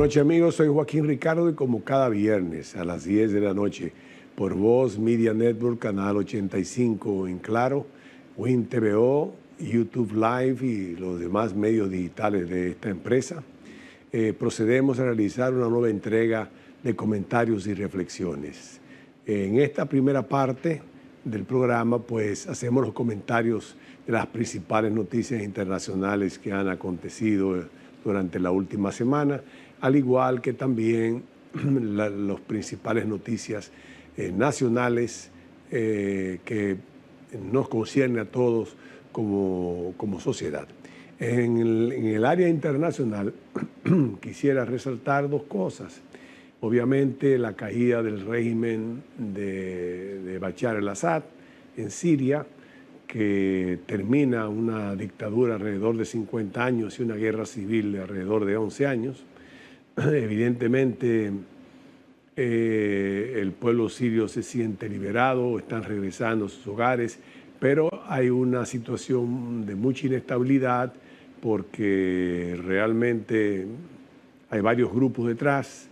noches, amigos. Soy Joaquín Ricardo y como cada viernes a las 10 de la noche por Voz Media Network, canal 85 en Claro, Win TVO, YouTube Live y los demás medios digitales de esta empresa, procedemos a realizar una nueva entrega de comentarios y reflexiones. En esta primera parte del programa, pues hacemos los comentarios de las principales noticias internacionales que han acontecido durante la última semana, al igual que también las principales noticias nacionales que nos concierne a todos como sociedad. En el área internacional quisiera resaltar dos cosas. Obviamente la caída del régimen de Bashar al-Assad en Siria, que termina una dictadura alrededor de 50 años y una guerra civil de alrededor de 11 años. Evidentemente el pueblo sirio se siente liberado, están regresando a sus hogares, pero hay una situación de mucha inestabilidad porque realmente hay varios grupos detrás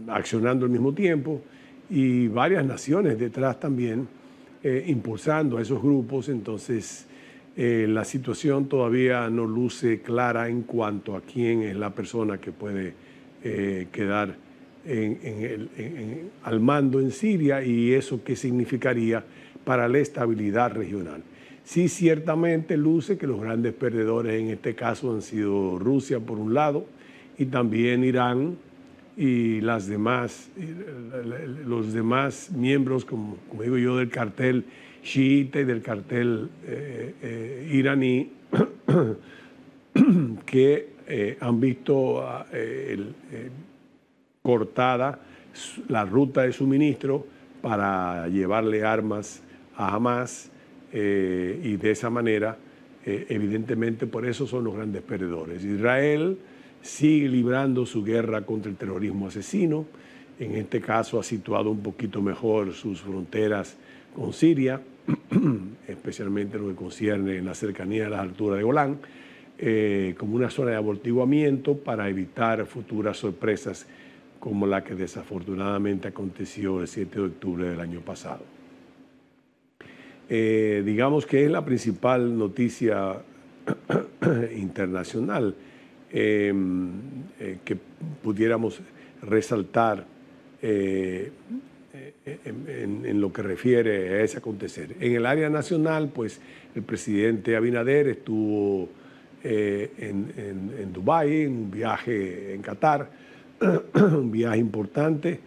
accionando al mismo tiempo y varias naciones detrás también impulsando a esos grupos. Entonces la situación todavía no luce clara en cuanto a quién es la persona que puede quedar al mando en Siria y eso qué significaría para la estabilidad regional. Sí, ciertamente luce que los grandes perdedores en este caso han sido Rusia por un lado y también Irán y los demás miembros, como digo yo, del cartel chiita y del cartel iraní que han visto cortada la ruta de suministro para llevarle armas a Hamas y de esa manera, evidentemente, por eso son los grandes perdedores. Israel sigue librando su guerra contra el terrorismo asesino. En este caso ha situado un poquito mejor sus fronteras con Siria, especialmente lo que concierne en la cercanía de las alturas de Golán, como una zona de amortiguamiento para evitar futuras sorpresas como la que desafortunadamente aconteció el 7 de octubre del año pasado. Digamos que es la principal noticia internacional que pudiéramos resaltar en lo que refiere a ese acontecer. En el área nacional, pues el presidente Abinader estuvo en Dubái, en un viaje en Qatar, un viaje importante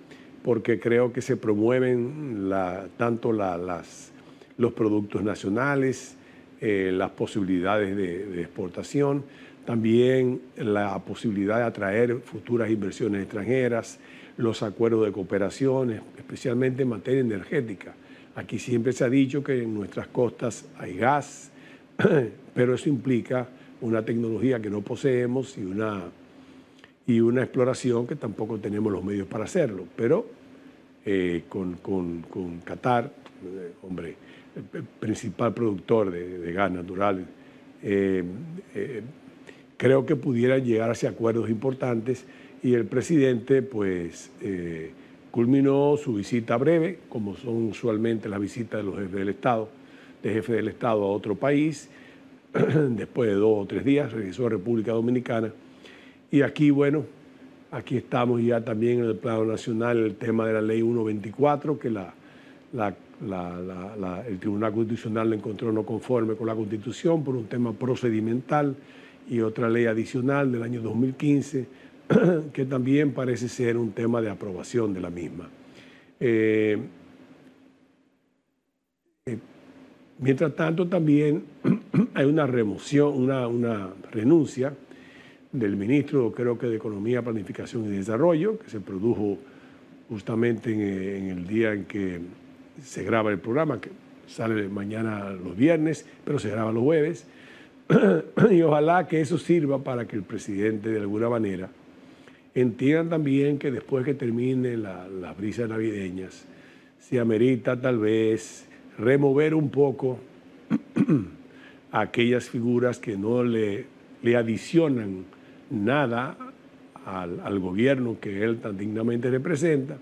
porque creo que se promueven tanto los productos nacionales, las posibilidades de exportación, también la posibilidad de atraer futuras inversiones extranjeras, los acuerdos de cooperación, especialmente en materia energética. Aquí siempre se ha dicho que en nuestras costas hay gas, pero eso implica una tecnología que no poseemos y una exploración que tampoco tenemos los medios para hacerlo. Pero con Qatar, hombre, el principal productor de gas natural, creo que pudiera llegar hacia acuerdos importantes y el presidente pues culminó su visita breve, como son usualmente las visitas de los jefes del Estado a otro país. Después de 2 o 3 días regresó a República Dominicana y aquí, bueno, aquí estamos ya también en el plano nacional el tema de la ley 124 que el Tribunal Constitucional lo encontró no conforme con la Constitución por un tema procedimental y otra ley adicional del año 2015 que también parece ser un tema de aprobación de la misma. Mientras tanto, también hay una remoción, una renuncia del ministro, creo que de Economía, Planificación y Desarrollo, que se produjo justamente en el día en que se graba el programa, que sale mañana los viernes, pero se graba los jueves. Y ojalá que eso sirva para que el presidente, de alguna manera, entienda también que después que terminen las brisas navideñas, se amerita tal vez remover un poco a aquellas figuras que no le adicionan nada al gobierno que él tan dignamente representa,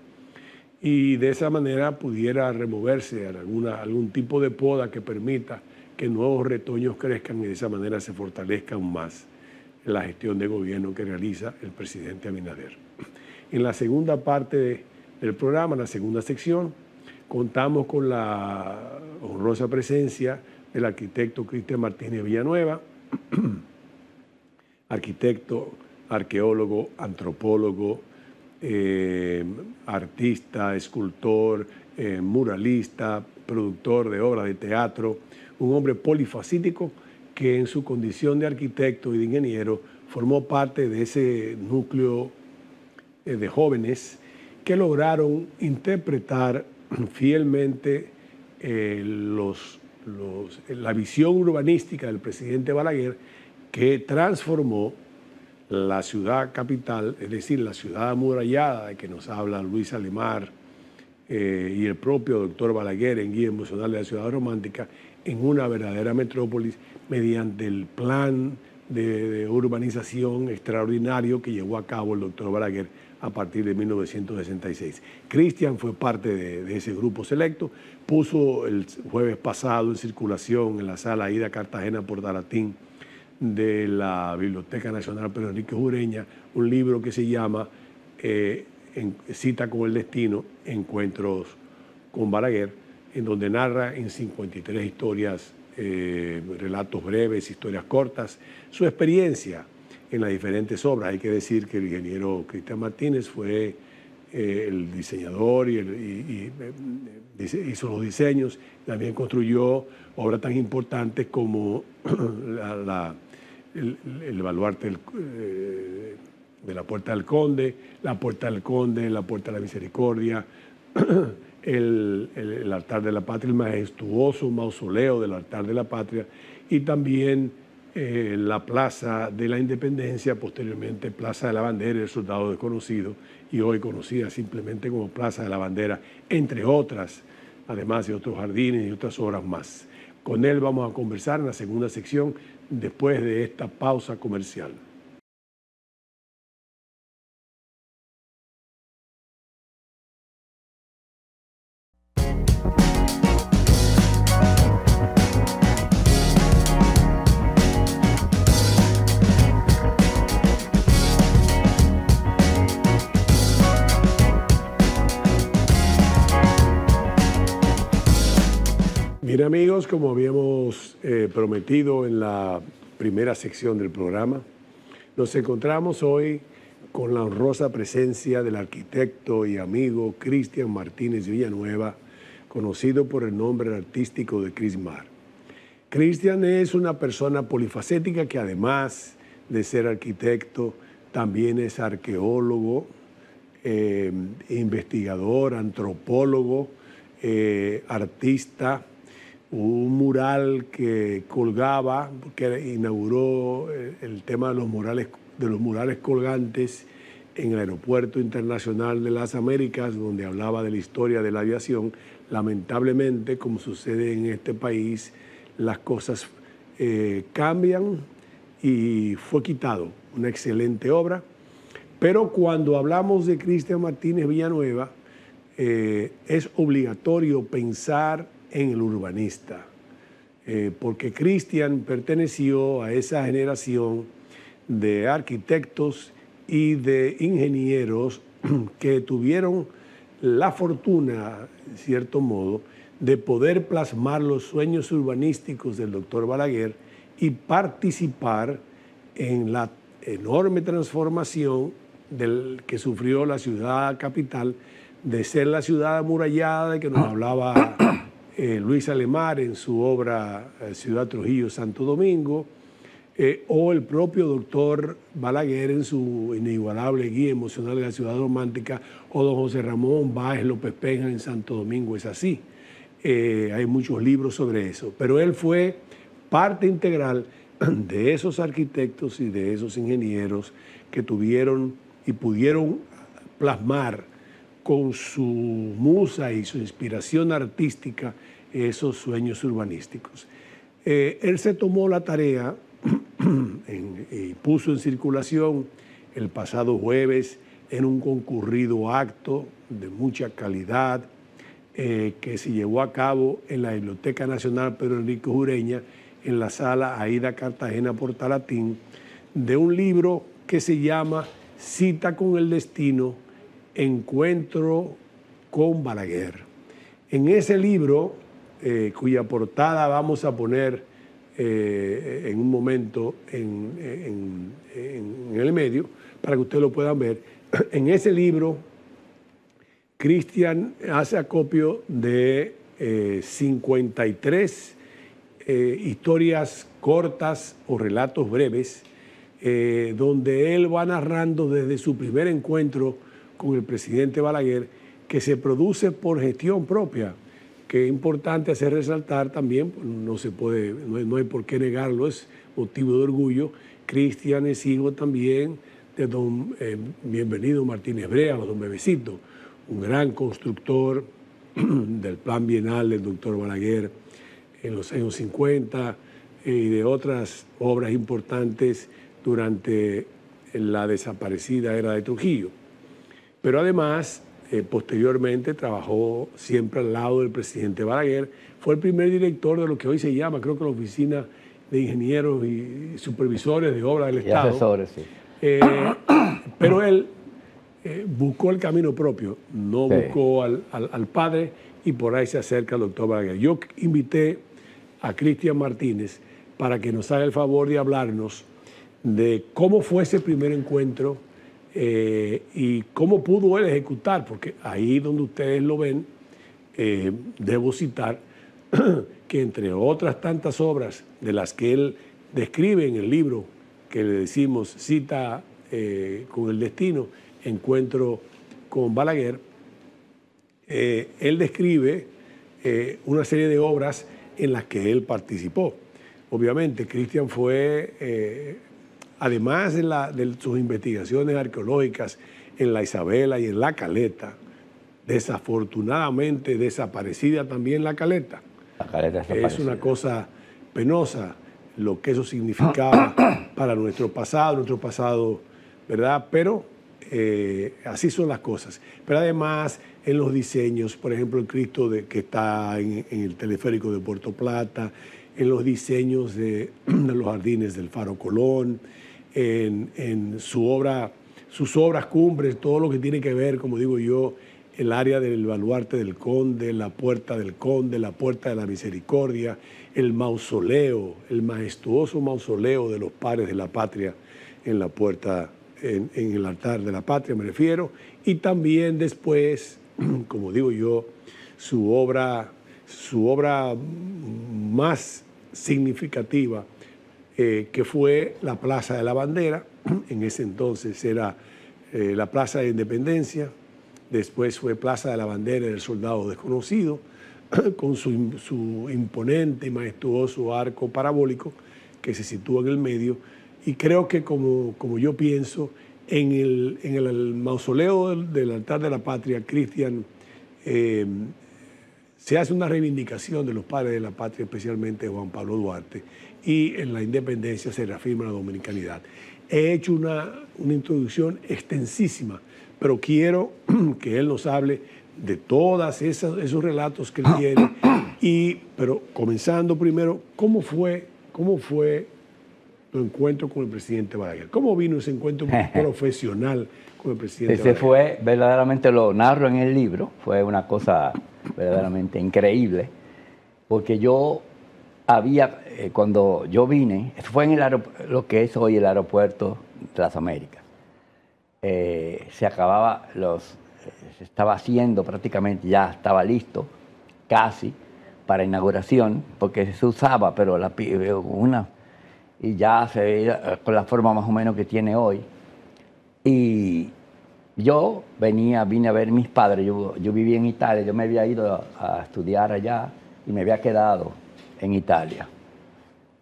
y de esa manera pudiera removerse algún tipo de poda que permita que nuevos retoños crezcan y de esa manera se fortalezca aún más la gestión de gobierno que realiza el presidente Abinader. En la segunda parte del programa, en la segunda sección, contamos con la honrosa presencia del arquitecto Cristian Martínez Villanueva, arquitecto, arqueólogo, antropólogo, artista, escultor, muralista, productor de obras de teatro, un hombre polifacético que en su condición de arquitecto y de ingeniero formó parte de ese núcleo de jóvenes que lograron interpretar fielmente la visión urbanística del presidente Balaguer, que transformó la ciudad capital, es decir, la ciudad amurallada de que nos habla Luis Alemar y el propio doctor Balaguer en Guía Emocional de la Ciudad Romántica, en una verdadera metrópolis mediante el plan de urbanización extraordinario que llevó a cabo el doctor Balaguer a partir de 1966. Cristian fue parte de ese grupo selecto, puso el jueves pasado en circulación en la sala Aida Cartagena Portalatín de la Biblioteca Nacional Pedro Enrique Ureña, un libro que se llama Cita con el Destino, Encuentros con Balaguer, en donde narra en 53 historias, relatos breves, historias cortas, su experiencia en las diferentes obras. Hay que decir que el ingeniero Cristian Martínez fue el diseñador y hizo los diseños, también construyó obras tan importantes como el baluarte de la Puerta del Conde, la Puerta del Conde, la Puerta de la Misericordia, el altar de la patria, el majestuoso mausoleo del altar de la patria, y también la Plaza de la Independencia, posteriormente Plaza de la Bandera, el Soldado Desconocido, y hoy conocida simplemente como Plaza de la Bandera, entre otras, además de otros jardines y otras obras más. Con él vamos a conversar en la segunda sección después de esta pausa comercial. Bien, amigos, como habíamos prometido en la primera sección del programa, nos encontramos hoy con la honrosa presencia del arquitecto y amigo Cristian Martínez Villanueva, conocido por el nombre artístico de Crismar. Cristian es una persona polifacética que, además de ser arquitecto, también es arqueólogo, investigador, antropólogo, artista. Un mural que colgaba, que inauguró el tema de los murales colgantes en el Aeropuerto Internacional de las Américas, donde hablaba de la historia de la aviación. Lamentablemente, como sucede en este país, las cosas cambian y fue quitado. Una excelente obra. Pero cuando hablamos de Cristian Martínez Villanueva, es obligatorio pensar en el urbanista, porque Cristian perteneció a esa generación de arquitectos y de ingenieros que tuvieron la fortuna, en cierto modo, de poder plasmar los sueños urbanísticos del doctor Balaguer y participar en la enorme transformación que sufrió la ciudad capital, de ser la ciudad amurallada de que nos hablaba Luis Alemar en su obra Ciudad Trujillo, Santo Domingo, o el propio doctor Balaguer en su inigualable Guía Emocional de la Ciudad Romántica, o don José Ramón Báez López Peña en Santo Domingo, es así. Hay muchos libros sobre eso, pero él fue parte integral de esos arquitectos y de esos ingenieros que tuvieron y pudieron plasmar con su musa y su inspiración artística esos sueños urbanísticos. Él se tomó la tarea y puso en circulación el pasado jueves en un concurrido acto de mucha calidad que se llevó a cabo en la Biblioteca Nacional Pedro Enrique Ureña, en la sala Aida Cartagena Portalatín, de un libro que se llama Cita con el Destino, Encuentro con Balaguer. En ese libro, cuya portada vamos a poner en un momento en el medio, para que ustedes lo puedan ver, en ese libro Cristian hace acopio de 53 historias cortas o relatos breves, donde él va narrando desde su primer encuentro con el presidente Balaguer, que se produce por gestión propia, que es importante hacer resaltar también, no se puede, no hay por qué negarlo, es motivo de orgullo. Cristian es hijo también de don Bienvenido Martínez Brea, o don Bebecito, un gran constructor del plan bienal del doctor Balaguer en los años 50 y de otras obras importantes durante la desaparecida era de Trujillo. Pero además, posteriormente trabajó siempre al lado del presidente Balaguer, fue el primer director de lo que hoy se llama, creo que la Oficina de Ingenieros y Supervisores de Obras del Estado. Asesores, sí. Pero él buscó el camino propio, no buscó al padre, y por ahí se acerca el doctor Balaguer. Yo invité a Cristian Martínez para que nos haga el favor de hablarnos de cómo fue ese primer encuentro y cómo pudo él ejecutar, porque ahí donde ustedes lo ven, debo citar que entre otras tantas obras de las que él describe en el libro que le decimos Cita con el Destino, Encuentro con Balaguer, él describe una serie de obras en las que él participó. Obviamente, Cristian fue, además de sus investigaciones arqueológicas en la Isabela y en la Caleta, desafortunadamente desaparecida también la Caleta. La Caleta es una cosa penosa lo que eso significaba para nuestro pasado, ¿verdad? Pero así son las cosas. Pero además, en los diseños, por ejemplo, el Cristo que está en el teleférico de Puerto Plata, en los diseños de los jardines del Faro Colón, en sus obras cumbres, todo lo que tiene que ver, como digo yo, el área del baluarte del Conde, la puerta del Conde, la puerta de la Misericordia, el mausoleo, el majestuoso mausoleo de los padres de la patria en la puerta, en el altar de la patria me refiero, y también después, como digo yo, su obra más significativa, que fue la Plaza de la Bandera. En ese entonces era la Plaza de Independencia, después fue Plaza de la Bandera del Soldado Desconocido, con su imponente y majestuoso arco parabólico que se sitúa en el medio. Y creo que, como yo pienso, en el mausoleo del altar de la patria, Cristian, se hace una reivindicación de los padres de la patria, especialmente de Juan Pablo Duarte, y en la independencia se reafirma la dominicanidad. He hecho una introducción extensísima, pero quiero que él nos hable de todos esos relatos que él tiene, pero comenzando primero, ¿cómo fue tu encuentro con el presidente Balaguer? ¿Cómo vino ese encuentro profesional con el presidente Balaguer? Ese fue, verdaderamente lo narro en el libro, fue una cosa verdaderamente increíble, porque yo había, cuando yo vine, fue en lo que es hoy el aeropuerto de las Américas. Se acababa, se estaba haciendo prácticamente, ya estaba listo, casi, para inauguración, porque se usaba, pero y ya se veía con la forma más o menos que tiene hoy. Y yo vine a ver a mis padres, yo vivía en Italia, yo me había ido a estudiar allá y me había quedado en Italia.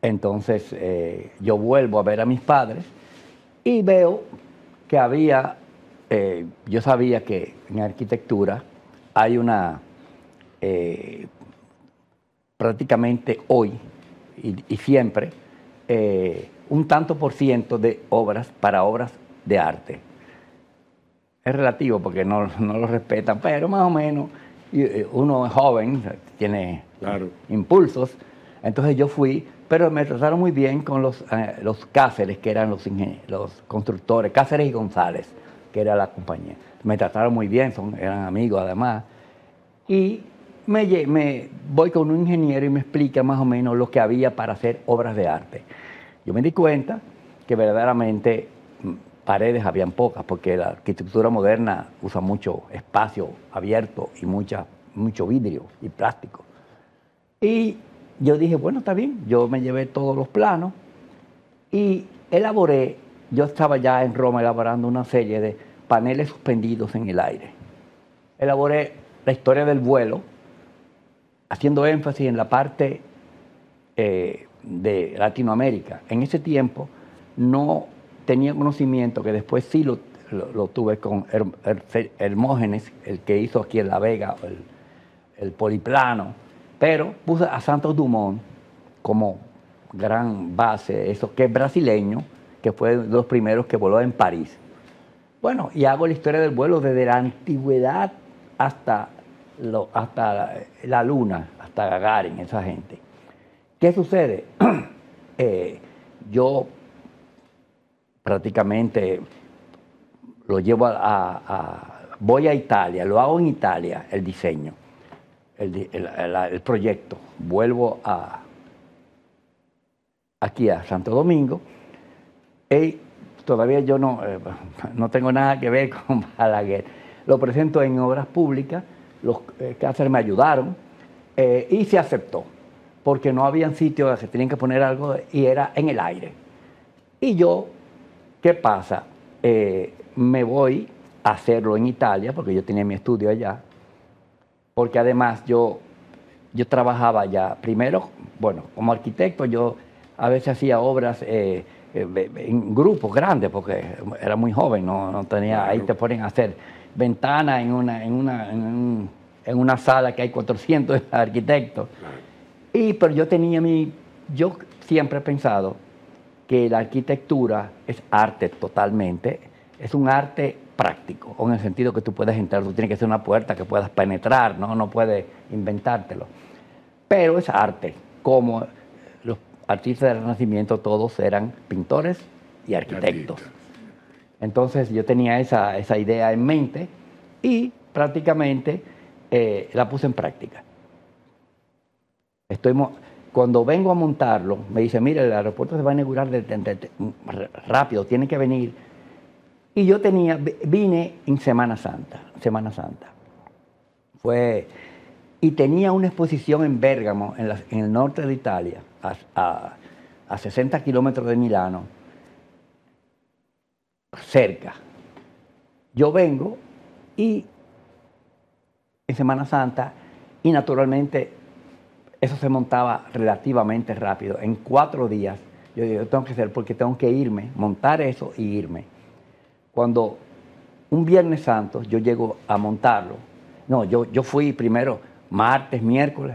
Entonces yo vuelvo a ver a mis padres y veo que había, yo sabía que en arquitectura hay una, prácticamente hoy y siempre, un tanto por ciento de obras para obras de arte. Es relativo porque no lo respetan, pero más o menos uno es joven, tiene impulsos. Entonces yo fui, pero me trataron muy bien con los Cáceres, que eran los constructores, Cáceres y González, que era la compañía. Me trataron muy bien, eran amigos además. Y me voy con un ingeniero y me explica más o menos lo que había para hacer obras de arte. Yo me di cuenta que verdaderamente paredes habían pocas, porque la arquitectura moderna usa mucho espacio abierto y mucho vidrio y plástico. Y yo dije, bueno, está bien, yo me llevé todos los planos y elaboré, yo estaba ya en Roma elaborando una serie de paneles suspendidos en el aire. Elaboré la historia del vuelo, haciendo énfasis en la parte de Latinoamérica. En ese tiempo no tenía conocimiento, que después sí lo tuve con Hermógenes, el que hizo aquí en La Vega el poliplano, pero puse a Santos Dumont como gran base, eso que es brasileño, que fue de los primeros que voló en París. Bueno, y hago la historia del vuelo desde la antigüedad hasta la Luna, hasta Gagarin, esa gente. ¿Qué sucede? Yo prácticamente lo llevo voy a Italia, lo hago en Italia, el diseño, el proyecto. Vuelvo aquí a Santo Domingo y todavía yo no tengo nada que ver con Balaguer. Lo presento en obras públicas, los Cáceres me ayudaron y se aceptó, porque no había sitios donde se tenían que poner algo y era en el aire. Y yo, ¿qué pasa? Me voy a hacerlo en Italia, porque yo tenía mi estudio allá, porque además yo trabajaba allá. Primero, bueno, como arquitecto yo a veces hacía obras en grupos grandes, porque era muy joven, no tenía, claro. Ahí te ponen a hacer ventanas en una sala que hay 400 arquitectos. Claro. Pero yo siempre he pensado que la arquitectura es arte totalmente, es un arte práctico, o en el sentido que tú puedes entrar, tú tienes que ser una puerta que puedas penetrar, no puedes inventártelo. Pero es arte, como los artistas del Renacimiento todos eran pintores y arquitectos. Entonces yo tenía esa idea en mente y prácticamente la puse en práctica. Cuando vengo a montarlo, me dice, mire, el aeropuerto se va a inaugurar rápido, tiene que venir. Y yo vine en Semana Santa. Y tenía una exposición en Bérgamo, en el norte de Italia, a 60 kilómetros de Milano, cerca. Yo vengo y en Semana Santa, y naturalmente eso se montaba relativamente rápido. En 4 días, yo digo, yo tengo que hacer porque tengo que irme, montar eso y irme. Cuando un Viernes Santo yo llego a montarlo, yo fui primero martes, miércoles,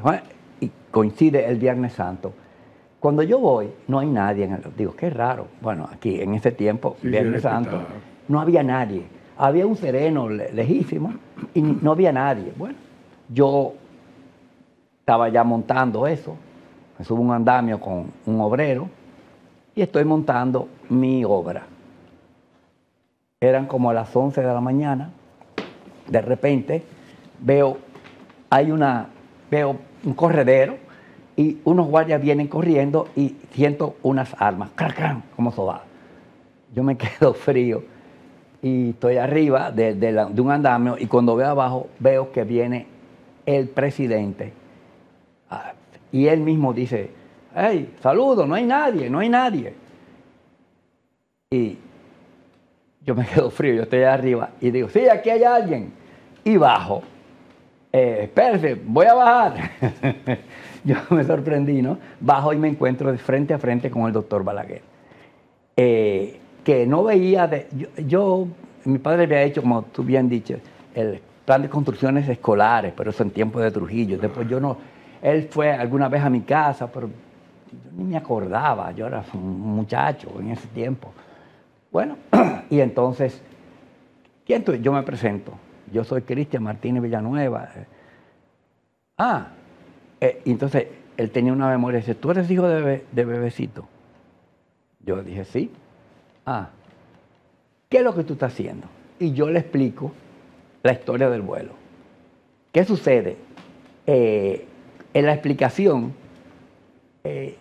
y coincide el Viernes Santo. Cuando yo voy, no hay nadie. Digo, qué raro. Bueno, aquí en ese tiempo, sí, Viernes Santo, no había nadie. Había un sereno lejísimo y no había nadie. Bueno, yo estaba ya montando eso, me subo un andamio con un obrero y estoy montando mi obra. Eran como a las 11 de la mañana, de repente veo un corredero y unos guardias vienen corriendo y siento unas armas, ¡crac, crac!, como sobadas. Yo me quedo frío y estoy arriba de un andamio y cuando veo abajo veo que viene el presidente. Y él mismo dice, hey, saludo, no hay nadie. Y yo me quedo frío, yo estoy arriba y digo, sí, aquí hay alguien. Y bajo. Espérese, voy a bajar. Yo me sorprendí, ¿no? Bajo y me encuentro de frente a frente con el doctor Balaguer. Que no veía, mi padre había hecho, como tú bien dicho, el plan de construcciones escolares, pero eso en tiempos de Trujillo. Después él fue alguna vez a mi casa, pero yo ni me acordaba, yo era un muchacho en ese tiempo. Bueno, y entonces, ¿quién tú? Yo me presento. Yo soy Cristian Martínez Villanueva. Y entonces él tenía una memoria y dice, ¿tú eres hijo de Bebecito? Yo dije, sí. ¿Qué es lo que tú estás haciendo? Y yo le explico la historia del vuelo. ¿Qué sucede? En la explicación,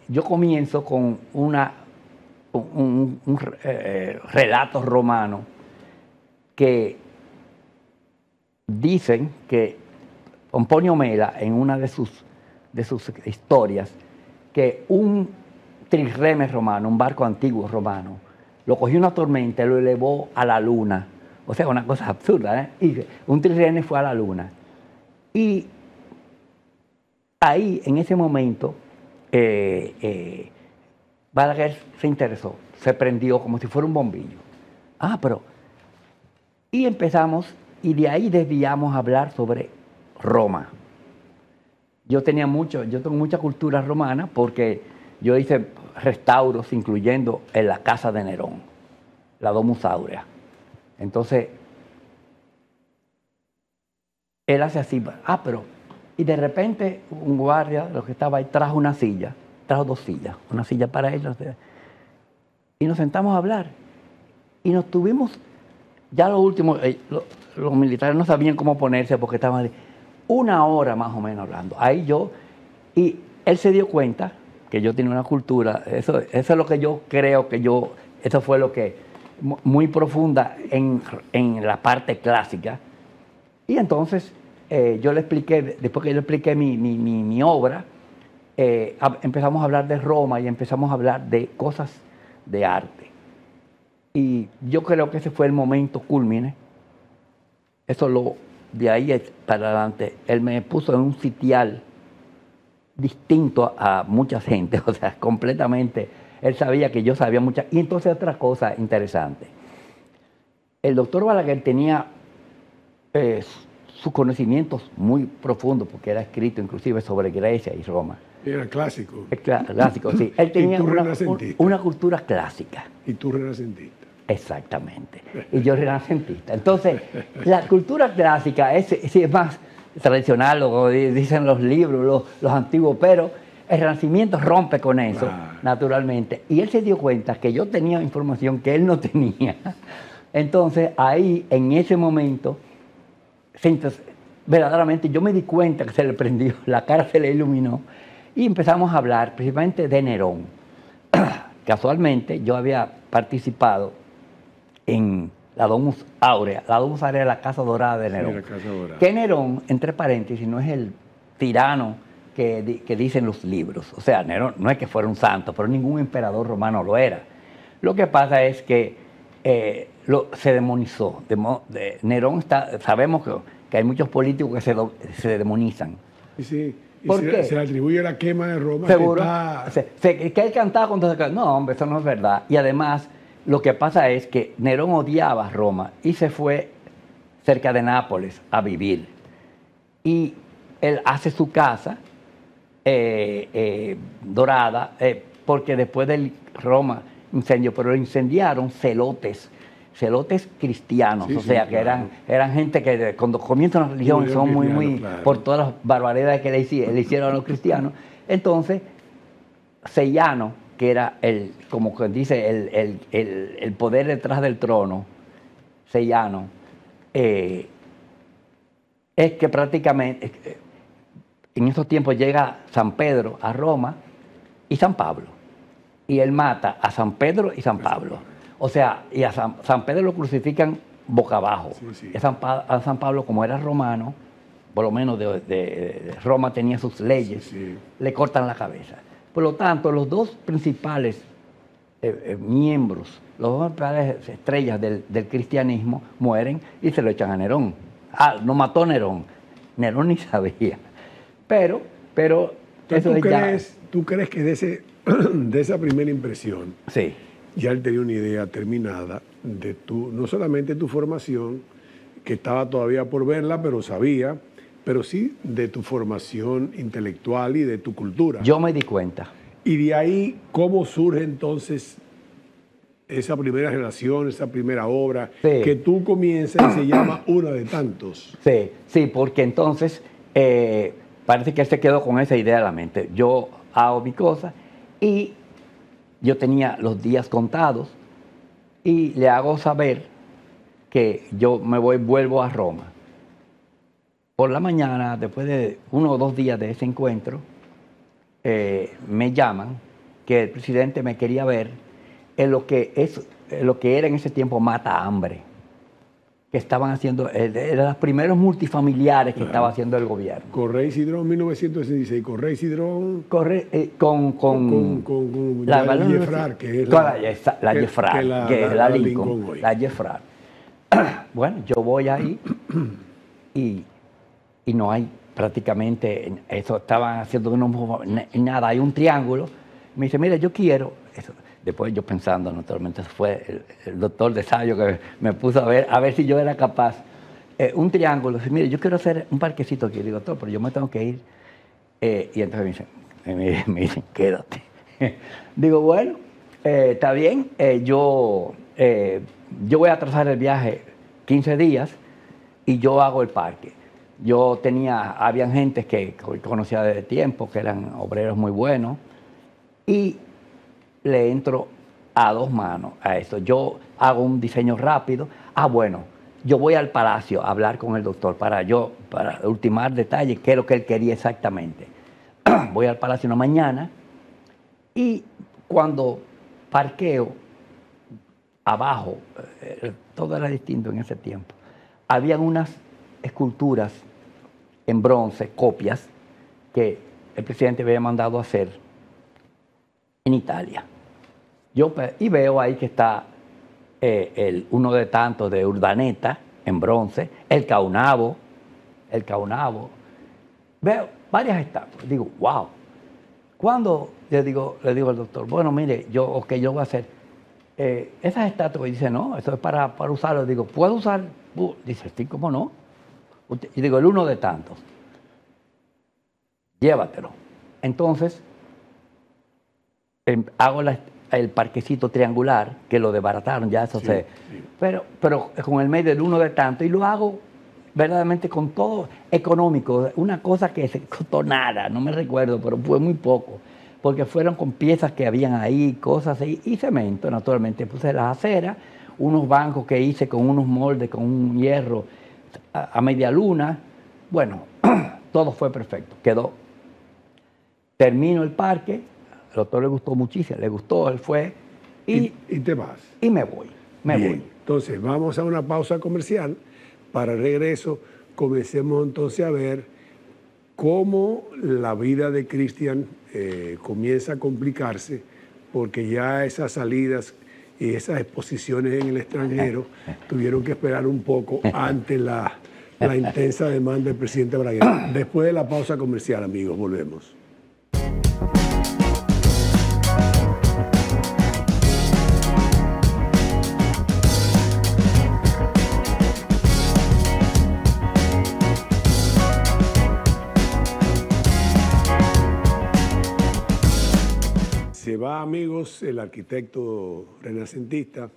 yo comienzo con un relato romano que dicen que Pomponio Mela, en una de sus historias, que un trirreme romano, un barco antiguo romano, lo cogió una tormenta y lo elevó a la luna. O sea, una cosa absurda, ¿eh? Y un trirreme fue a la luna. Y ahí, en ese momento, Balaguer se interesó, se prendió como si fuera un bombillo. Y empezamos, y de ahí desviamos a hablar sobre Roma. Yo tengo mucha cultura romana porque yo hice restauros, incluyendo en la casa de Nerón, la Domus Aurea. Entonces, él hace así, y de repente un guardia, lo que estaba ahí, trajo una silla, trajo 2 sillas, una silla para él, y nos sentamos a hablar. Y nos tuvimos, ya lo último, los militares no sabían cómo ponerse porque estaban 1 hora más o menos hablando. Y él se dio cuenta que yo tenía una cultura, eso es lo que yo creo eso fue lo que, muy profunda en la parte clásica. Y entonces yo le expliqué, después que yo le expliqué mi obra, empezamos a hablar de Roma y empezamos a hablar de cosas de arte. Y yo creo que ese fue el momento culmine. De ahí para adelante, él me puso en un sitial distinto a mucha gente, o sea, completamente. Él sabía que yo sabía muchas. Y entonces otra cosa interesante. El doctor Balaguer tenía sus conocimientos muy profundos, porque era escrito inclusive sobre Grecia y Roma. Era clásico. Clásico, sí. Él tenía una cultura clásica. Y tú renacentista. Exactamente. Y yo renacentista. Entonces, la cultura clásica es más tradicional, lo que dicen los libros, los antiguos, pero el Renacimiento rompe con eso, naturalmente. Y él se dio cuenta que yo tenía información que él no tenía. Entonces, ahí, en ese momento, verdaderamente yo me di cuenta que se le prendió, la cara se le iluminó, y empezamos a hablar principalmente de Nerón. Casualmente, yo había participado en la Domus Aurea. La Domus Aurea es la Casa Dorada de Nerón. Sí, la Casa Dorada. Que Nerón, entre paréntesis, no es el tirano que dicen los libros. O sea, Nerón no es que fuera un santo, pero ningún emperador romano lo era. Lo que pasa es que se demonizó. Nerón sabemos que hay muchos políticos que se demonizan. Sí. ¿Por qué? Se le atribuye la quema de Roma. Seguro. Que él cantaba contra... No, hombre, eso no es verdad. Y además, lo que pasa es que Nerón odiaba a Roma y se fue cerca de Nápoles a vivir. Y él hace su casa dorada, porque después del Roma incendio, pero lo incendiaron celotes cristianos, sí, o sea, sí, claro. que eran gente que cuando comienzan la religión son muy claro. Por todas las barbaridades que le hicieron a los cristianos. Entonces, Sellano, que era como que dice, el poder detrás del trono, Sellano, es que prácticamente en esos tiempos llega San Pedro a Roma y San Pablo. Y él mata a San Pedro y San Pablo. O sea, y a San Pedro lo crucifican boca abajo. Sí, sí. A San Pablo, como era romano, por lo menos de Roma tenía sus leyes, sí. Le cortan la cabeza. Por lo tanto, los dos principales miembros, los dos principales estrellas del cristianismo mueren y se lo echan a Nerón. Lo mató Nerón. Nerón ni sabía. Pero eso ¿tú crees que de esa primera impresión, sí, ya él tenía una idea terminada de no solamente tu formación, que estaba todavía por verla, pero sabía, pero sí de tu formación intelectual y de tu cultura? Yo me di cuenta. Y de ahí, ¿cómo surge entonces esa primera relación, esa primera obra, Sí. que tú comienzas y se llama Una de Tantos? Sí, sí, porque entonces parece que él se quedó con esa idea en la mente. Yo hago mi cosa y yo tenía los días contados y le hago saber que yo vuelvo a Roma. Por la mañana, después de 1 o 2 días de ese encuentro, me llaman que el presidente me quería ver en lo que era en ese tiempo Mata Hambre, que estaban haciendo, eran los primeros multifamiliares que estaba haciendo el gobierno. Correy Cidrón, 1966. Correy Cidrón. Con la Jeffrar, que es la Jeffrar, que es la Lincoln hoy. La Jeffrar. Bueno, yo voy ahí y no hay prácticamente, eso estaban haciendo nada, hay un triángulo. Me dice, mira, yo quiero, eso. Después yo pensando, naturalmente, eso fue el doctor de Sayo que me puso a ver si yo era capaz. Un triángulo, dice, mire, yo quiero hacer un parquecito aquí. Le digo, doctor, pero yo me tengo que ir. Y entonces me dicen, quédate. Digo, bueno, está bien, yo voy a trazar el viaje 15 días y yo hago el parque. Habían gente que conocía desde tiempo, que eran obreros muy buenos, y le entro a 2 manos a esto. Yo hago un diseño rápido. Bueno, yo voy al palacio a hablar con el doctor para ultimar detalles, qué es lo que él quería exactamente. Voy al palacio una mañana y cuando parqueo abajo, todo era distinto en ese tiempo, habían unas esculturas en bronce, copias, que el presidente había mandado a hacer en Italia. Y veo ahí que está uno de tantos de Urdaneta en bronce, el Caunabo. Veo varias estatuas. Digo, wow. Cuando le digo al doctor, bueno, mire, yo voy a hacer esas estatuas. Y dice, no, eso es para usarlo. Digo, ¿puedo usar? Dice, sí, ¿cómo no? Y digo, el uno de tantos. Llévatelo. Entonces, hago el parquecito triangular, que lo desbarataron, ya eso sé. Sí. Pero con el medio del uno de tanto, y lo hago verdaderamente con todo económico, una cosa que se costó nada, no me recuerdo, pero fue muy poco, porque fueron con piezas que habían ahí, cosas ahí, y cemento, naturalmente. Puse las aceras, unos bancos que hice con unos moldes, con un hierro a media luna. Bueno, todo fue perfecto, quedó. Termino el parque, al doctor le gustó muchísimo, le gustó, él fue. Y te vas. Y me voy. Entonces, vamos a una pausa comercial. Para regreso, comencemos entonces a ver cómo la vida de Cristian comienza a complicarse, porque ya esas salidas y esas exposiciones en el extranjero tuvieron que esperar un poco ante la intensa demanda del presidente Balaguer. Después de la pausa comercial, amigos, volvemos. Se va, amigos, el arquitecto renacentista,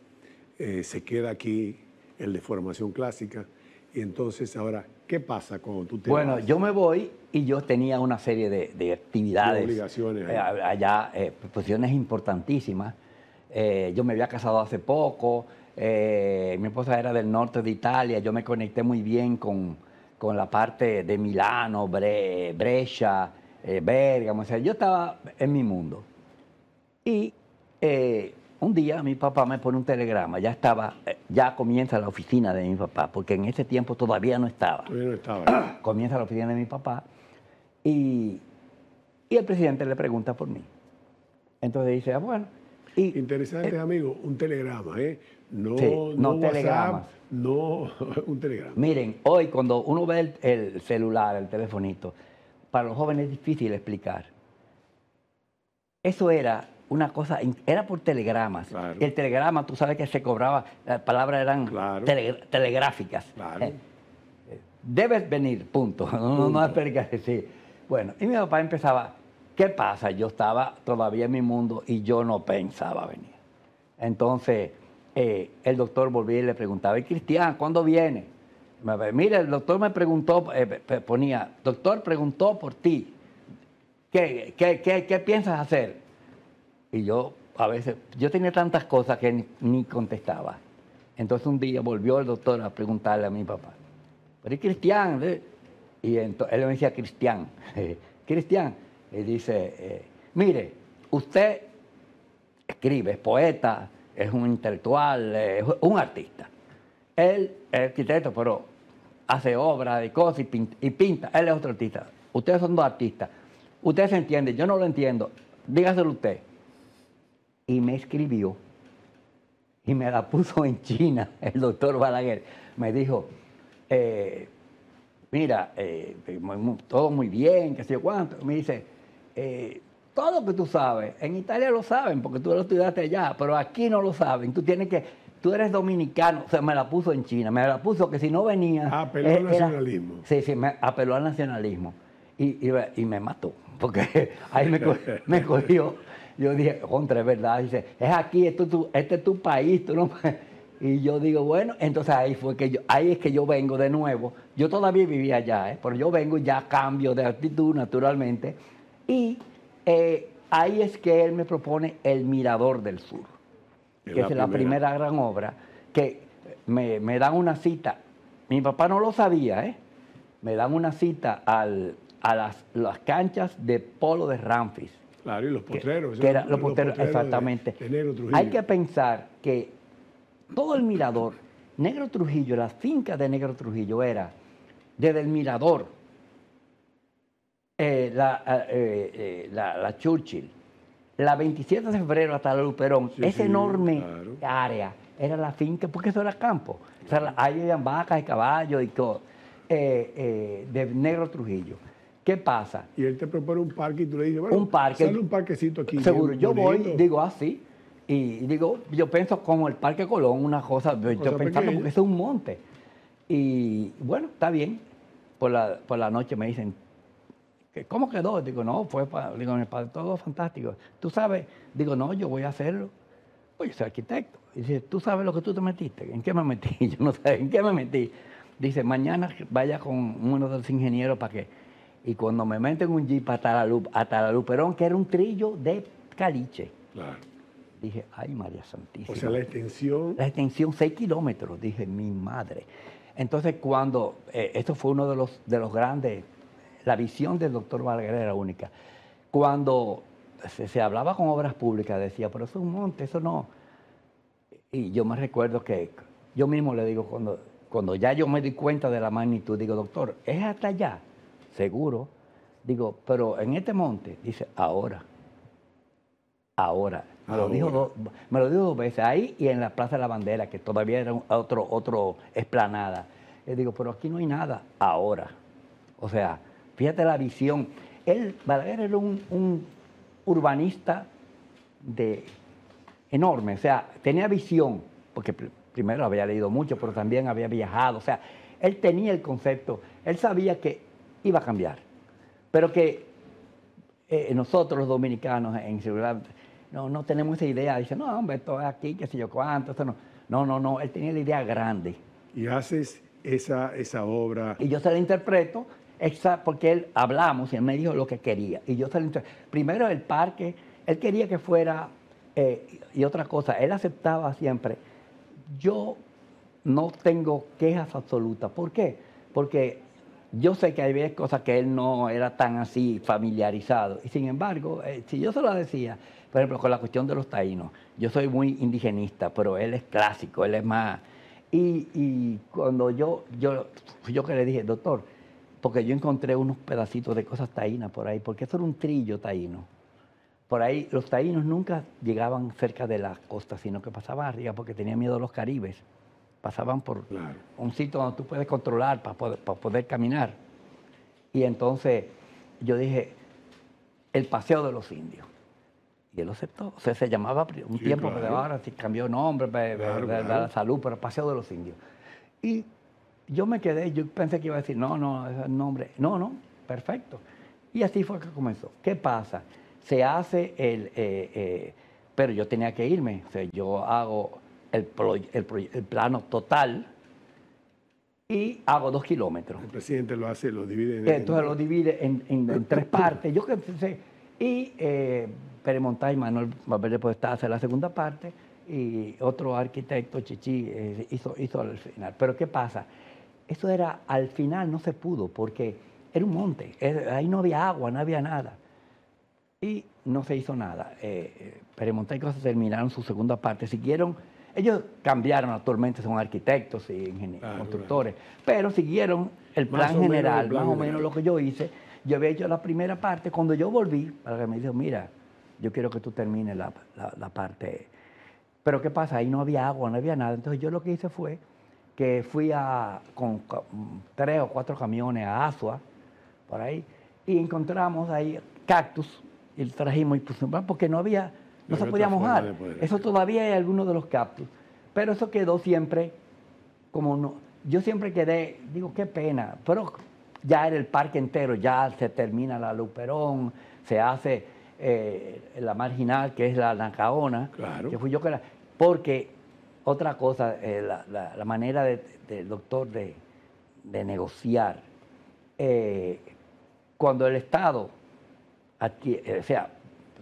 se queda aquí el de formación clásica. Y entonces ahora, ¿qué pasa cuando tú te vas? Bueno, yo me voy y yo tenía una serie de actividades. De obligaciones. Allá, posiciones importantísimas. Yo me había casado hace poco, mi esposa era del norte de Italia, yo me conecté muy bien con la parte de Milano, Brescia, Bergamo, o sea, yo estaba en mi mundo. Y un día mi papá me pone un telegrama, ya comienza la oficina de mi papá, porque en ese tiempo todavía no estaba. Todavía no estaba. Comienza la oficina de mi papá y el presidente le pregunta por mí. Entonces dice, bueno. Interesante, amigo, un telegrama, ¿eh? No, sí, no WhatsApp, telegramas. No, un telegrama. Miren, hoy cuando uno ve el celular, el telefonito, para los jóvenes es difícil explicar. Eso era una cosa, era por telegramas. Claro. El telegrama, tú sabes que se cobraba, las palabras eran telegráficas. Claro. Debes venir, punto. No explicar, sí. Bueno, y mi papá empezaba, ¿Qué pasa? Yo estaba todavía en mi mundo y yo no pensaba venir. Entonces, el doctor volvía y le preguntaba, ¿y Cristian, cuándo viene? Mira, el doctor me preguntó, ponía, doctor preguntó por ti, ¿qué piensas hacer? Y yo, a veces, yo tenía tantas cosas que ni contestaba. Entonces un día volvió el doctor a preguntarle a mi papá, ¿pero y Cristian? Y entonces, él me decía, Cristian, Cristian, y dice, mire, usted escribe, es poeta, es un intelectual, es un artista. Él es arquitecto, pero hace obras de cosas y pinta. Él es otro artista. Ustedes son dos artistas. Usted se entiende, yo no lo entiendo. Dígaselo usted. Y me escribió y me la puso en China, el doctor Balaguer. Me dijo, mira, todo muy bien, qué sé yo cuánto. Me dice, todo lo que tú sabes, en Italia lo saben porque tú lo estudiaste allá, pero aquí no lo saben. Tú eres dominicano. O sea, me la puso en China, me la puso que si no venía... Apeló al nacionalismo. Sí, me apeló al nacionalismo. Y me mató, porque ahí me cogió. Yo dije, contra, es verdad. Dice, es aquí, este es tu país. Tú no... Y yo digo, bueno, entonces ahí es que yo vengo de nuevo. Yo todavía vivía allá, pero yo vengo y ya cambio de actitud naturalmente. Y ahí es que él me propone El Mirador del Sur, que es la primera gran obra, que me dan una cita. Mi papá no lo sabía, me dan una cita a las canchas de polo de Ramfis. Claro, y los potreros. Que eran los potreros, exactamente. De Negro Trujillo. Hay que pensar que todo el mirador, Negro Trujillo, la finca de Negro Trujillo era desde el mirador, la Churchill, la 27 de febrero hasta la Luperón, esa enorme área era la finca, porque eso era campo. O sea, ahí había vacas y caballos y todo, de Negro Trujillo. ¿Qué pasa? Y él te propone un parque y tú le dices, bueno, un parque, sale un parquecito aquí. Seguro, yo voy, digo así, y digo, yo pienso como el Parque Colón, una cosa yo pensando porque es un monte. Y bueno, está bien. Por la noche me dicen, ¿cómo quedó? Digo, no, digo, mi padre, todo fantástico. ¿Tú sabes? Digo, no, yo voy a hacerlo. Pues yo soy arquitecto. Y dice, ¿tú sabes lo que tú te metiste? ¿En qué me metí? Yo no sé, ¿en qué me metí? Dice, mañana vaya con uno de los ingenieros para que... Y cuando me meten un jeep hasta la Luperón, que era un trillo de caliche. Claro. Dije, ay, María Santísima. O sea, la extensión... La extensión, 6 kilómetros. Dije, mi madre. Entonces, cuando... esto fue uno de los grandes... La visión del doctor Balaguer era única. Cuando se hablaba con obras públicas, decía, pero eso es un monte, eso no... Y yo me recuerdo que yo mismo le digo, cuando ya yo me di cuenta de la magnitud, digo, doctor, ¿es hasta allá? Seguro. Digo, pero en este monte, dice, ahora. Me lo dijo dos veces, ahí y en la Plaza de la Bandera, que todavía era otro explanada. Le digo, pero aquí no hay nada, ahora. O sea, fíjate la visión. Balaguer era un urbanista enorme, o sea, tenía visión, porque primero había leído mucho, pero también había viajado, o sea, él tenía el concepto, él sabía que iba a cambiar, pero que nosotros los dominicanos en seguridad no tenemos esa idea. Dice, no, hombre, esto es aquí, qué sé yo cuánto, esto no. No, él tenía la idea grande. Y haces esa obra. Y yo se la interpreto, porque hablamos y él me dijo lo que quería. Y yo se la interpreto. Primero el parque, él quería que fuera, y otra cosa, él aceptaba siempre. Yo no tengo quejas absolutas. ¿Por qué? Porque yo sé que hay cosas que él no era tan así familiarizado. Y sin embargo, si yo se lo decía, por ejemplo, con la cuestión de los taínos, yo soy muy indigenista, pero él es clásico, él es más... Y cuando yo que le dije, doctor, porque yo encontré unos pedacitos de cosas taínas por ahí, porque eso era un trillo taíno. Por ahí los taínos nunca llegaban cerca de la costa, sino que pasaban arriba porque tenían miedo a los caribes. Pasaban por un sitio donde tú puedes controlar para poder caminar. Y entonces yo dije, el Paseo de los Indios. Y él lo aceptó. O sea, se llamaba un tiempo, pero ahora sí cambió nombre, de la salud, pero Paseo de los Indios. Y yo me quedé, yo pensé que iba a decir, no, ese es el nombre. No, perfecto. Y así fue que comenzó. ¿Qué pasa? Se hace pero yo tenía que irme. O sea, yo hago el plano total y hago 2 kilómetros. El presidente lo hace, lo divide Entonces lo divide en 3 partes. Yo que sé. Y Pérez Montá y Manuel Valverde Podestá hace la segunda parte y otro arquitecto, Chichi, hizo al final. Pero ¿qué pasa? Eso era, al final no se pudo porque era un monte. Ahí no había agua, no había nada. Y no se hizo nada. Pérez Montá y cosas terminaron su segunda parte. Siguieron, ellos cambiaron actualmente, son arquitectos y ingenieros, constructores, pero siguieron el plan general, más o menos lo que yo hice. Yo había hecho la primera parte. Cuando yo volví, me dijo, mira, yo quiero que tú termines la parte. Pero ¿qué pasa? Ahí no había agua, no había nada. Entonces yo lo que hice fue que fui con 3 o 4 camiones a Asua, por ahí, y encontramos ahí cactus, y trajimos y pusimos, porque no se podía mojar. Eso todavía hay algunos de los cactus. Pero eso quedó siempre como no. Yo siempre quedé, digo, qué pena, pero ya era el parque entero, ya se termina la Luperón, se hace la marginal, que es la Nacaona, claro, que fui yo que la. Porque otra cosa, la manera del doctor de negociar, cuando el Estado adquiere, o sea,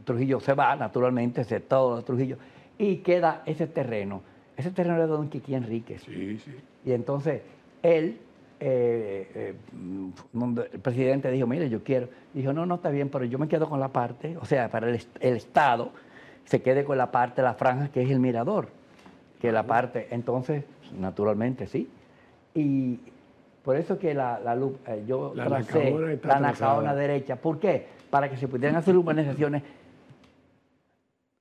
Trujillo se va, naturalmente, se todo Trujillo, y queda ese terreno. Ese terreno era de don Quiquí Enríquez. Sí, sí. Y entonces él, el presidente dijo, mire, yo quiero. Dijo, no, está bien, pero yo me quedo con la parte, o sea, para el Estado se quede con la parte, la franja, que es el mirador, que es la parte, entonces, naturalmente, sí. Y por eso que yo tracé la Nacaona derecha. ¿Por qué? Para que se pudieran hacer urbanizaciones.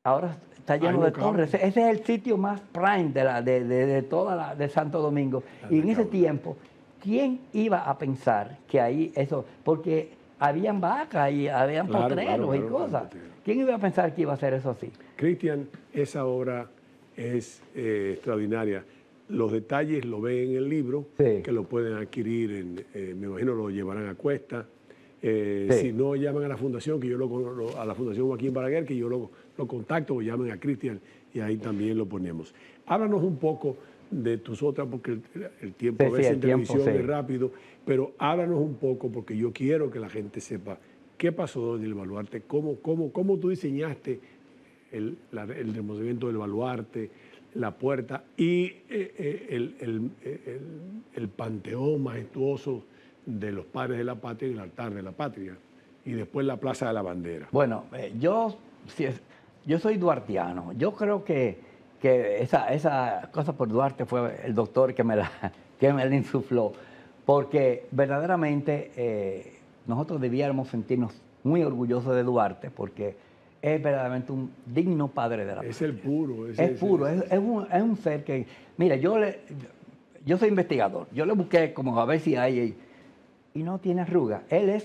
Ahora está lleno de torres. Ese es el sitio más prime de Santo Domingo. Y en ese tiempo, ¿quién iba a pensar que ahí eso? Porque habían vacas y habían potreros y cosas. ¿Quién iba a pensar que iba a hacer eso así? Cristian, esa obra es extraordinaria. Los detalles lo ven en el libro, sí, que lo pueden adquirir, me imagino lo llevarán a cuesta. Sí. Si no, llaman a la fundación, que yo a la Fundación Joaquín Balaguer, que yo lo contacto, o llamen a Cristian y ahí también lo ponemos. Háblanos un poco de tus otras, porque el tiempo a veces en televisión es rápido, pero háblanos un poco, porque yo quiero que la gente sepa qué pasó en el Baluarte, cómo tú diseñaste el remodelamiento del Baluarte, la puerta y el panteón majestuoso de los padres de la patria en el altar de la patria, y después la Plaza de la Bandera. Bueno, yo soy duartiano. Yo creo que esa cosa por Duarte fue el doctor que me la insufló, porque verdaderamente nosotros debiéramos sentirnos muy orgullosos de Duarte, porque es verdaderamente un digno padre de la patria. Es el puro. Es puro, es un ser que... Mira, yo soy investigador. Yo le busqué como a ver si hay... Y no tiene arruga. Él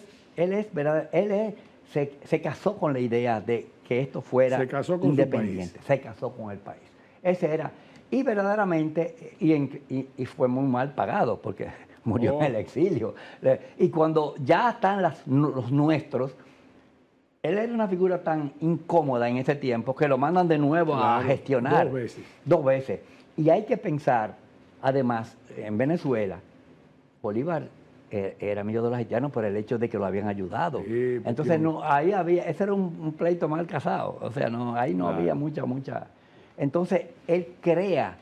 se casó con la idea de que esto fuera independiente. Se casó con el país. Ese era... Y verdaderamente... Y fue muy mal pagado porque murió en el exilio. Y cuando ya están los nuestros... Él era una figura tan incómoda en ese tiempo que lo mandan de nuevo a gestionar. 2 veces. 2 veces. Y hay que pensar, además, en Venezuela, Bolívar era amigo de los haitianos por el hecho de que lo habían ayudado. Sí, entonces, ese era un pleito mal casado. O sea, ahí no había mucha. Entonces, él crea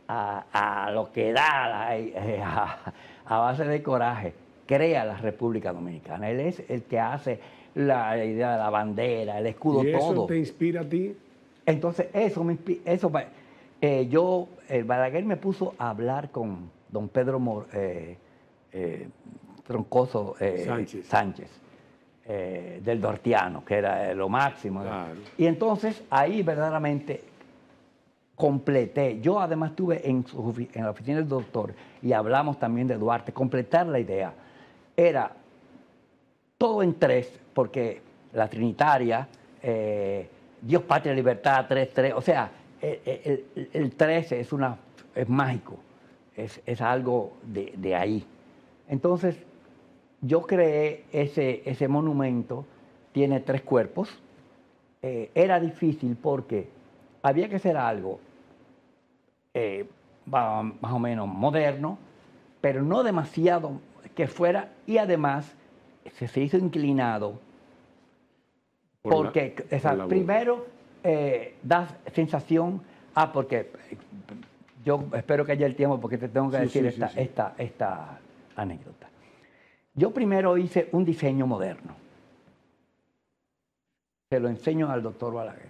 a lo que da, a base de coraje, crea la República Dominicana. Él es el que hace la idea de la bandera, el escudo, ¿Y eso todo. te inspira a ti? Entonces, eso me inspira. Balaguer me puso a hablar con don Pedro Troncoso Sánchez del Duartiano, que era lo máximo. Claro. Y entonces, ahí verdaderamente completé. Yo además estuve en la oficina del doctor y hablamos también de Duarte. Completar la idea era todo en 3, porque la Trinitaria, Dios, Patria, Libertad, 3, o sea, el 13 es mágico, es algo de ahí. Entonces, yo creé ese monumento, tiene 3 cuerpos. Era difícil porque había que hacer algo más o menos moderno, pero no demasiado que fuera, y además se hizo inclinado, porque primero da sensación, porque yo espero que haya el tiempo porque te tengo que decir esta anécdota. Yo primero hice un diseño moderno. Se lo enseño al doctor Balaguer.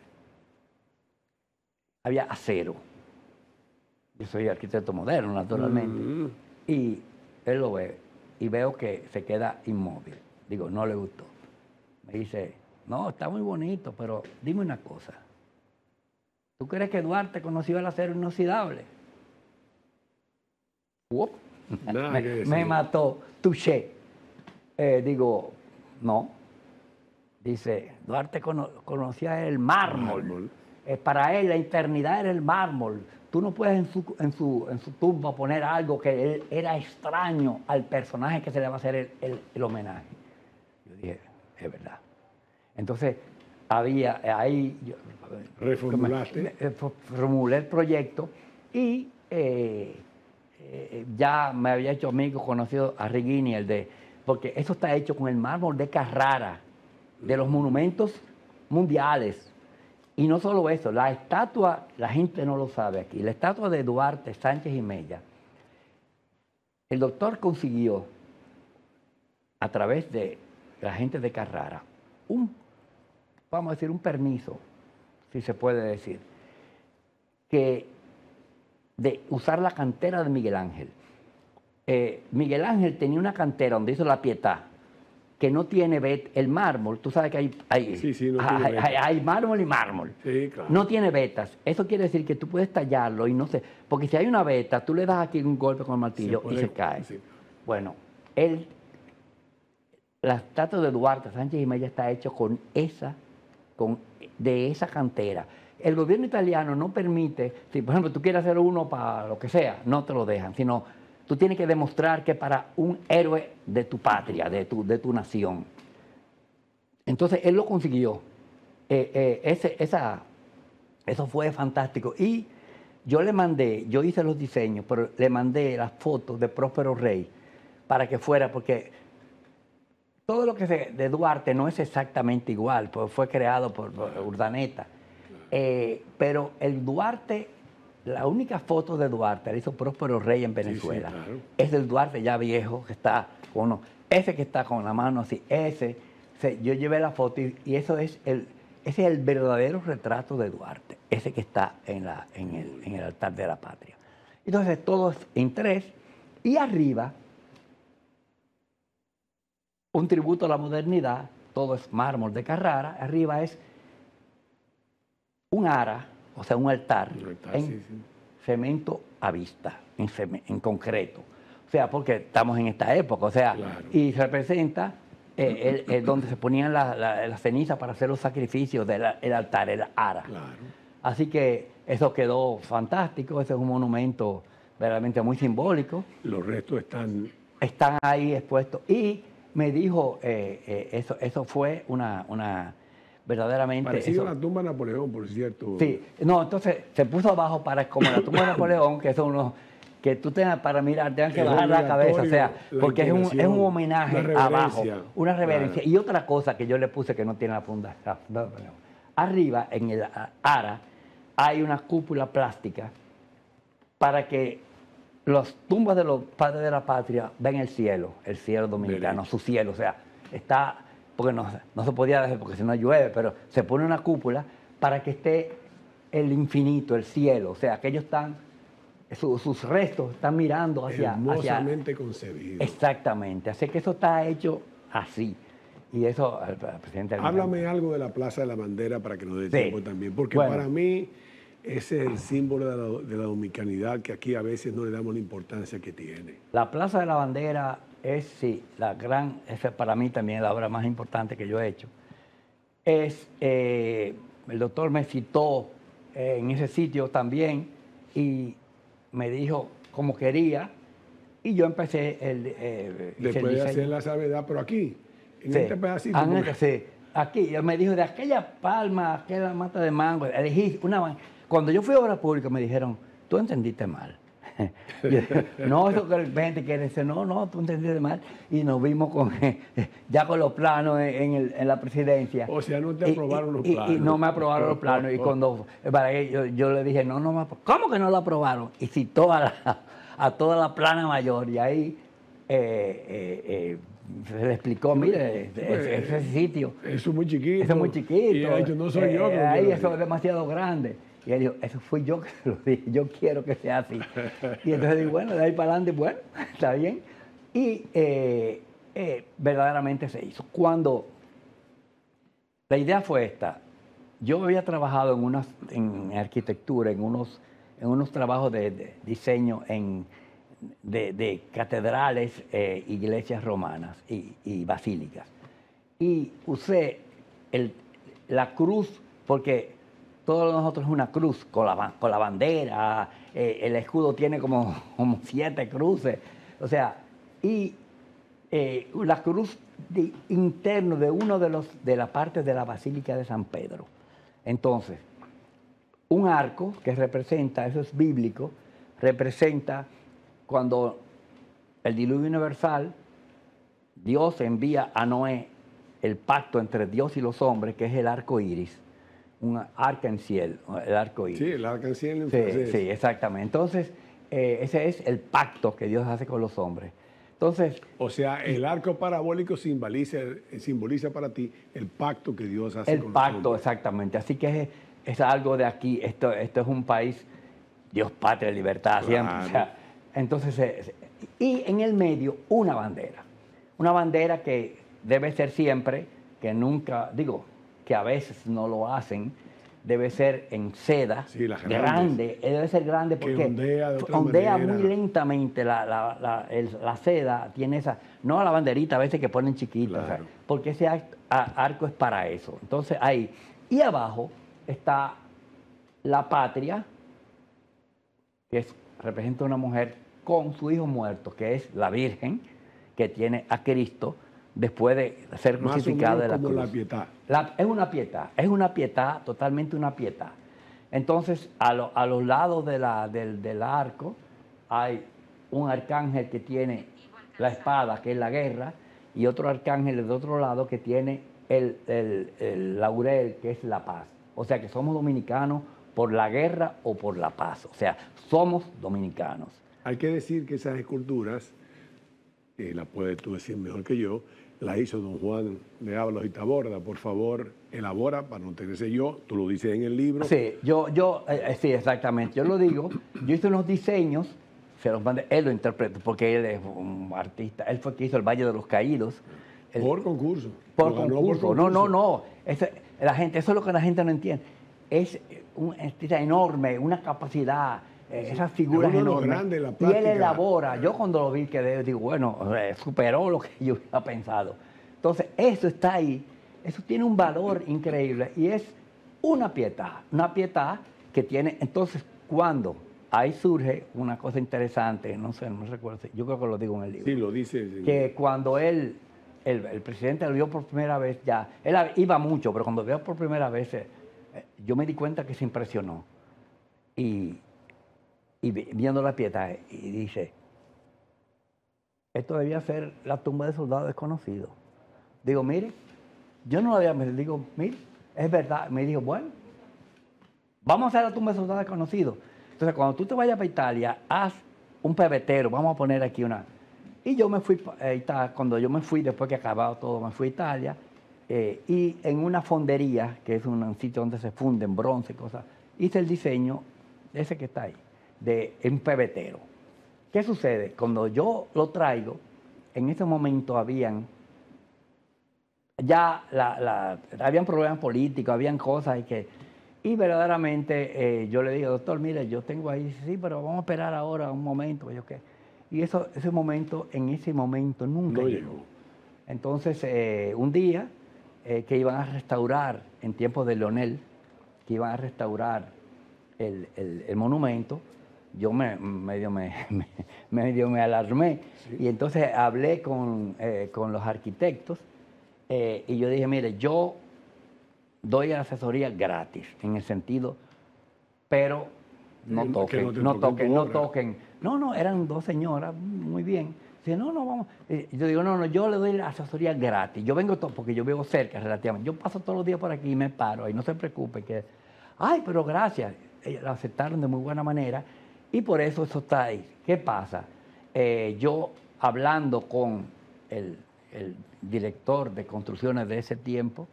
Había acero. Yo soy arquitecto moderno, naturalmente. Y él lo ve y veo que se queda inmóvil. Digo, no le gustó. Me dice, no, está muy bonito, pero dime una cosa. ¿Tú crees que Duarte conoció el acero inoxidable? Me mató, touché. Digo, no. Dice, Duarte conocía el mármol. Para él la eternidad era el mármol. Tú no puedes en su tumba poner algo que él era extraño al personaje que se le va a hacer el homenaje. Yo dije, es verdad. Entonces, había ahí... ¿Reformulaste? Reformulé el proyecto y ya me había hecho amigo, conocido a Reguini, porque eso está hecho con el mármol de Carrara, de los monumentos mundiales. Y no solo eso, la estatua, la gente no lo sabe aquí, la estatua de Duarte Sánchez y Mella, el doctor consiguió, a través de la gente de Carrara, vamos a decir, un permiso, si se puede decir, de usar la cantera de Miguel Ángel. Miguel Ángel tenía una cantera donde hizo la Pietà, que no tiene el mármol, tú sabes que hay mármol y mármol. Sí, claro. No tiene vetas. Eso quiere decir que tú puedes tallarlo y no sé, porque si hay una veta, tú le das aquí un golpe con el martillo y se cae. Sí. Bueno, la estatua de Duarte Sánchez y Mella está hecho de esa cantera. El gobierno italiano no permite, si por ejemplo tú quieres hacer uno para lo que sea, no te lo dejan, sino tú tienes que demostrar que para un héroe de tu patria, de tu nación. Entonces él lo consiguió. Eso fue fantástico. Y yo hice los diseños, pero le mandé las fotos de Próspero Rey para que fuera, porque todo lo que de Duarte no es exactamente igual, pues fue creado por Urdaneta. Pero el Duarte, la única foto de Duarte la hizo Próspero Rey en Venezuela. Sí, claro. Es del Duarte ya viejo, que está ese que está con la mano así, yo llevé la foto y ese es el verdadero retrato de Duarte, ese que está en el altar de la patria. Entonces todo es en 3 y arriba un tributo a la modernidad, todo es mármol de Carrara, arriba es un ara, o sea, un altar en cemento a vista, en concreto. O sea, porque estamos en esta época, o sea, claro. Y representa donde se ponían las cenizas para hacer los sacrificios del altar, el ara. Claro. Así que eso quedó fantástico, ese es un monumento verdaderamente muy simbólico. Los restos están ahí expuestos. Y me dijo, eso fue una verdaderamente... Parecido a la tumba de Napoleón, por cierto. Sí, no, entonces se puso abajo como la tumba de Napoleón, que son unos que tú tengas para mirar, tengas que bajar la cabeza, o sea, porque es un homenaje abajo, una reverencia. Claro. Y otra cosa que yo le puse que no tiene la funda, arriba en el ara hay una cúpula plástica para que las tumbas de los padres de la patria ven el cielo dominicano, su cielo, o sea, está, porque no se podía dejar porque si no llueve, pero se pone una cúpula para que esté el infinito, el cielo, o sea, que ellos están, sus restos están mirando hacia... Hermosamente concebido. Exactamente, así que eso está hecho así. Y eso, el presidente... Háblame algo de la Plaza de la Bandera para que nos dé tiempo también, porque para mí ese es el símbolo de la dominicanidad que aquí a veces no le damos la importancia que tiene. La Plaza de la Bandera es, esa para mí también es la obra más importante que yo he hecho. El doctor me citó en ese sitio también y me dijo, como quería, Y yo empecé Después de hacer la salvedad, pero aquí, en este pedacito. Sí, aquí, él me dijo, de aquella palma, aquella mata de mango, elegí una. Cuando yo fui a Obras Públicas me dijeron, tú entendiste mal. No, eso que la gente quiere decir, no, tú entendiste mal. Y nos vimos ya con los planos en la presidencia. O sea, no te aprobaron los planos. Y no me aprobaron los planos. Y cuando yo le dije, no, ¿cómo que no lo aprobaron? Y citó a toda la plana mayor. Y ahí se le explicó, mire, ese sitio. Eso es muy chiquito. Eso es muy chiquito. Y de hecho, no soy yo. Ahí eso es demasiado grande. Y él dijo, eso fui yo que se lo dije, yo quiero que sea así. Y entonces digo, bueno, de ahí para adelante, bueno, está bien. Y verdaderamente se hizo. Cuando la idea fue esta, yo había trabajado en arquitectura, en unos trabajos de diseño de catedrales, iglesias romanas y basílicas. Y usé la cruz, porque todos nosotros es una cruz con la bandera, el escudo tiene como 7 cruces, o sea, y la cruz interno de la parte de la Basílica de San Pedro. Entonces, un arco que representa, eso es bíblico, representa cuando el diluvio universal, Dios envía a Noé el pacto entre Dios y los hombres, que es el arco iris. Un arc-en-ciel, el arco iris. Sí, el arc-en-ciel en francés. Sí, exactamente. Entonces, ese es el pacto que Dios hace con los hombres. Entonces, o sea, el arco parabólico simboliza para ti el pacto que Dios hace con los hombres. El pacto, exactamente. Así que es algo de aquí. Esto es un país, Dios, patria, libertad, siempre. O sea, entonces, y en el medio, una bandera. Una bandera que debe ser siempre, que nunca, digo, que a veces no lo hacen, debe ser en seda, sí, grande, debe ser grande porque ondea muy lentamente la seda, tiene esa, no la banderita a veces que ponen chiquita, claro. O sea, porque ese arco es para eso. Entonces ahí, y abajo está la patria, que representa una mujer con su hijo muerto, que es la Virgen, que tiene a Cristo, después de ser crucificado de la cruz. La pietad. Es una pietad, totalmente una pietad. Entonces, a los lados del arco hay un arcángel que tiene la espada, que es la guerra, y otro arcángel de otro lado que tiene el laurel, que es la paz. O sea que somos dominicanos por la guerra o por la paz. O sea, somos dominicanos. Hay que decir que esas esculturas, la puedes tú decir mejor que yo, la hizo don Juan de Ábalos y Taborda. Por favor, elabora para no tenerse yo. Tú lo dices en el libro. Sí, sí, exactamente. Yo lo digo. Yo hice unos diseños, se los mandé. Él lo interpretó porque él es un artista. Él fue el que hizo el Valle de los Caídos. Por concurso. Por concurso. No. Eso es lo que la gente no entiende. Es un artista enorme, una capacidad. Esas figuras enormes. Y él elabora. Yo cuando lo vi quedé, digo, bueno, superó lo que yo había pensado. Entonces, eso está ahí. Eso tiene un valor increíble. Y es una pietad que tiene. Entonces, cuando ahí surge una cosa interesante, no recuerdo, yo creo que lo digo en el libro. Sí, lo dice. Que cuando el presidente lo vio por primera vez, él iba mucho, pero cuando lo vio por primera vez, yo me di cuenta que se impresionó. Y viendo la pietad, y dice, esto debía ser la tumba de soldados desconocidos. Digo, mire, yo no lo había visto. Digo, mire, es verdad. Me dijo, bueno, vamos a hacer la tumba de soldados desconocidos. Entonces, cuando tú te vayas para Italia, haz un pebetero, vamos a poner aquí una. Y yo me fui a Italia, cuando yo me fui, después que acabado todo, me fui a Italia, y en una fondería, que es un sitio donde se funden bronce y cosas, hice el diseño ese que está ahí, de un pebetero. ¿Qué sucede? Cuando yo lo traigo, en ese momento habían problemas políticos, habían cosas y verdaderamente yo le digo, doctor, mire, yo tengo ahí, dice, sí, pero vamos a esperar ahora un momento, y ese momento nunca llegó. Entonces, un día que iban a restaurar, en tiempos de Leonel, que iban a restaurar el monumento, yo medio me alarmé. Sí. Y entonces hablé con los arquitectos y yo dije, mire, yo doy asesoría gratis, en el sentido, pero no Que no toquen, te no toquen tu toquen, no obra. toquen. No, eran dos señoras, muy bien. Dice, no, vamos. Yo digo, no, yo le doy la asesoría gratis. Yo vengo porque yo vivo cerca relativamente. Yo paso todos los días por aquí y me paro y no se preocupe que, ay, pero gracias. Ellos lo aceptaron de muy buena manera y por eso está ahí. ¿Qué pasa? Yo hablando con el director de construcciones de ese tiempo,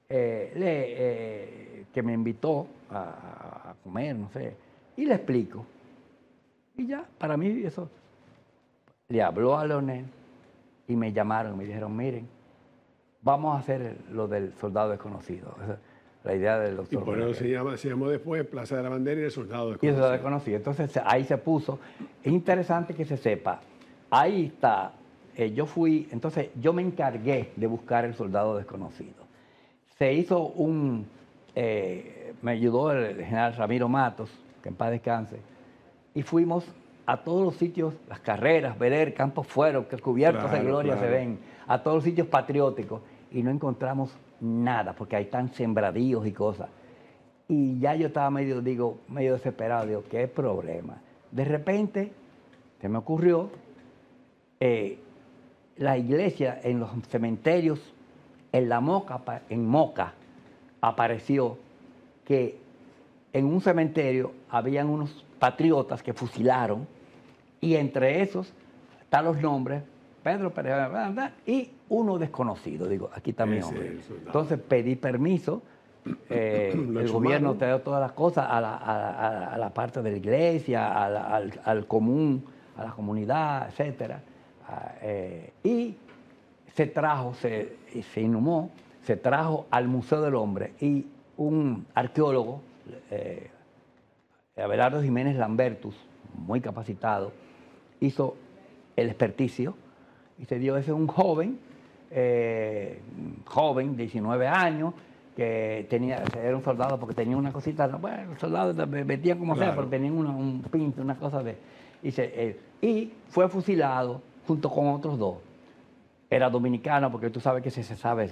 que me invitó a comer, no sé, y le explico. Y ya, para mí eso, le habló a Leonel y me llamaron y me dijeron, miren, vamos a hacer lo del soldado desconocido. Esa es la idea del Y doctor. por eso se llamó después Plaza de la Bandera y el Soldado Y el Desconocido. soldado desconocido. Entonces ahí se puso. Es interesante que se sepa. Ahí está. Yo fui, entonces yo me encargué de buscar el soldado desconocido. Se hizo me ayudó el general Ramiro Matos, que en paz descanse, y fuimos a todos los sitios, las carreras, Verer, Campos Fueros, que cubiertos de gloria se ven, a todos los sitios patrióticos, y no encontramos nada, porque hay tan sembradíos y cosas. Y ya yo estaba medio desesperado, digo, ¿qué problema? De repente, se me ocurrió, la iglesia en los cementerios, en Moca, apareció que en un cementerio habían unos patriotas que fusilaron y entre esos están los nombres Pedro Pérez y uno desconocido. Digo, aquí está mi hombre. Entonces pedí permiso, el gobierno te dio todas las cosas a la parte de la iglesia, al común, a la comunidad, etcétera. Y se trajo, se inhumó, se trajo al Museo del Hombre y un arqueólogo, Abelardo Jiménez Lambertus, muy capacitado, hizo el experticio y se dio ese un joven, 19 años, que era un soldado porque tenía una cosita, bueno, los soldados metían como sea, pero tenían un pinte, una cosa de... Y fue fusilado junto con otros dos. Era dominicano, porque tú sabes que se sabe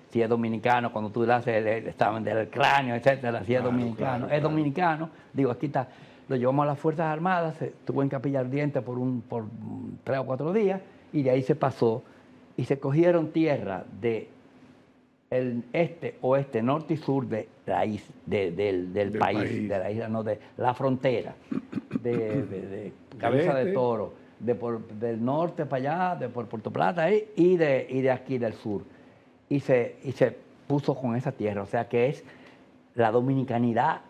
si es dominicano, cuando tú le haces el examen del cráneo, etcétera, si es dominicano. Es dominicano, digo, aquí está. Lo llevamos a las Fuerzas Armadas, se tuvo en Capilla Ardiente por 3 o 4 días, y de ahí se pasó, y se cogieron tierra de el este, oeste, norte y sur del país, de la isla, no, de la frontera, de Cabeza de Toro, del norte para allá, por Puerto Plata y de aquí del sur. Y se puso con esa tierra, o sea que es la dominicanidad,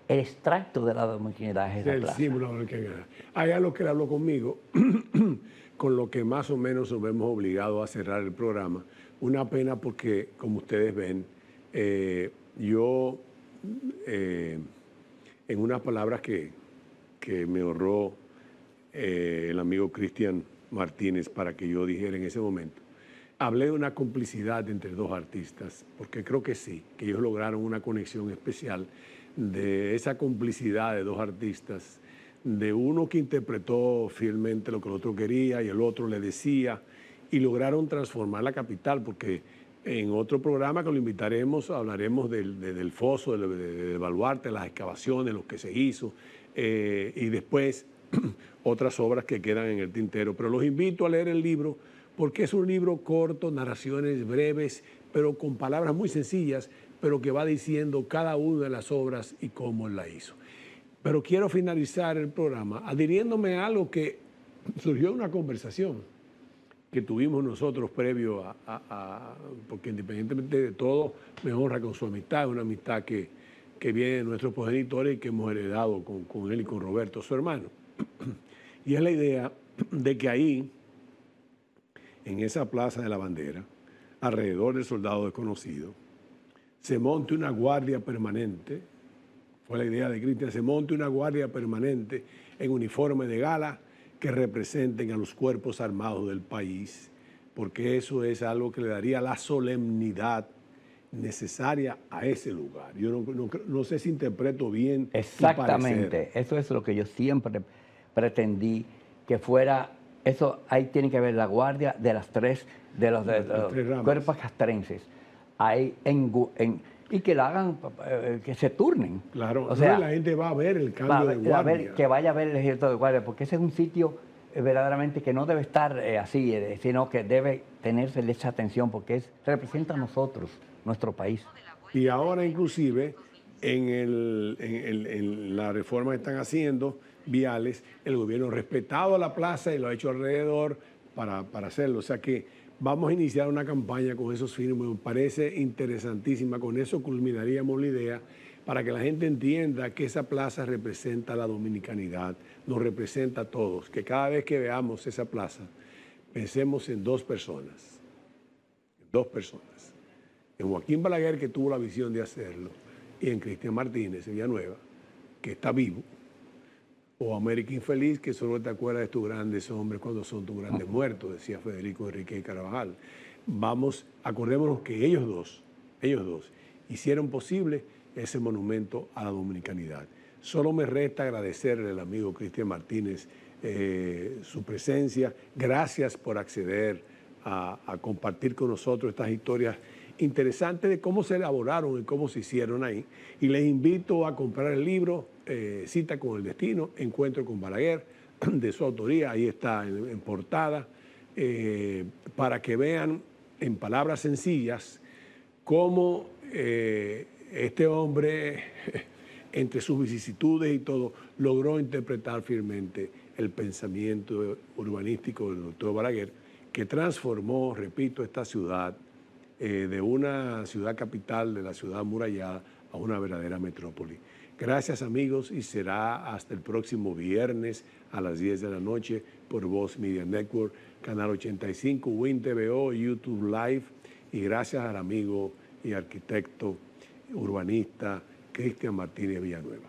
el extracto de la dominicanidad es esa el plaza. símbolo de la dominicanidad. Hay algo que él habló conmigo, con lo que más o menos nos vemos obligados a cerrar el programa. Una pena porque, como ustedes ven, yo, en unas palabras que me ahorró el amigo Cristian Martínez para que yo dijera en ese momento, hablé de una complicidad entre dos artistas, porque creo que sí, que ellos lograron una conexión especial de esa complicidad de dos artistas, de uno que interpretó fielmente lo que el otro quería y el otro le decía, y lograron transformar la capital, porque en otro programa que lo invitaremos hablaremos del foso, del baluarte, las excavaciones, lo que se hizo, y después otras obras que quedan en el tintero. Pero los invito a leer el libro, porque es un libro corto, narraciones breves, pero con palabras muy sencillas, pero que va diciendo cada una de las obras y cómo él la hizo. Pero quiero finalizar el programa adhiriéndome a algo que surgió en una conversación que tuvimos nosotros previo porque independientemente de todo, me honra con su amistad, una amistad que viene de nuestros progenitores y que hemos heredado con él y con Roberto, su hermano. Y es la idea de que ahí, en esa Plaza de la Bandera, alrededor del soldado desconocido, se monte una guardia permanente, fue la idea de Cristian, se monte una guardia permanente en uniforme de gala que representen a los cuerpos armados del país, porque eso es algo que le daría la solemnidad necesaria a ese lugar. Yo no sé si interpreto bien. Exactamente, eso es lo que yo siempre pretendí que fuera. Eso ahí tiene que haber la guardia de los tres ramas. cuerpos castrenses. Ahí y que la hagan, que se turnen. Claro, o sea, la gente va a ver el cambio de guardia. Que vaya a ver el ejército de guardia, porque ese es un sitio verdaderamente que no debe estar así, sino que debe tenerse esa atención, porque representa a nosotros, nuestro país. Y ahora inclusive en la reforma que están haciendo, viales, el gobierno ha respetado la plaza y lo ha hecho alrededor para hacerlo. O sea que vamos a iniciar una campaña con esos fines, me parece interesantísima. Con eso culminaríamos la idea para que la gente entienda que esa plaza representa la dominicanidad, nos representa a todos, que cada vez que veamos esa plaza pensemos en dos personas, en Joaquín Balaguer, que tuvo la visión de hacerlo, y en Cristian Martínez, de Villanueva, que está vivo, o América Infeliz, que solo te acuerdas de tus grandes hombres cuando son tus grandes muertos, decía Federico Enrique Carvajal. Acordémonos que ellos dos hicieron posible ese monumento a la dominicanidad. Solo me resta agradecerle al amigo Cristian Martínez su presencia. Gracias por acceder a compartir con nosotros estas historias interesantes de cómo se elaboraron y cómo se hicieron ahí. Y les invito a comprar el libro Cita con el Destino, Encuentro con Balaguer, de su autoría. Ahí está en portada, para que vean en palabras sencillas cómo este hombre, entre sus vicisitudes y todo, logró interpretar fielmente el pensamiento urbanístico del doctor Balaguer, que transformó, repito, esta ciudad de una ciudad capital, de la ciudad amurallada, a una verdadera metrópoli. Gracias, amigos, y será hasta el próximo viernes a las 10 de la noche por Voz Media Network, Canal 85, WIN TVO, YouTube Live, y gracias al amigo y arquitecto urbanista Cristian Martínez Villanueva.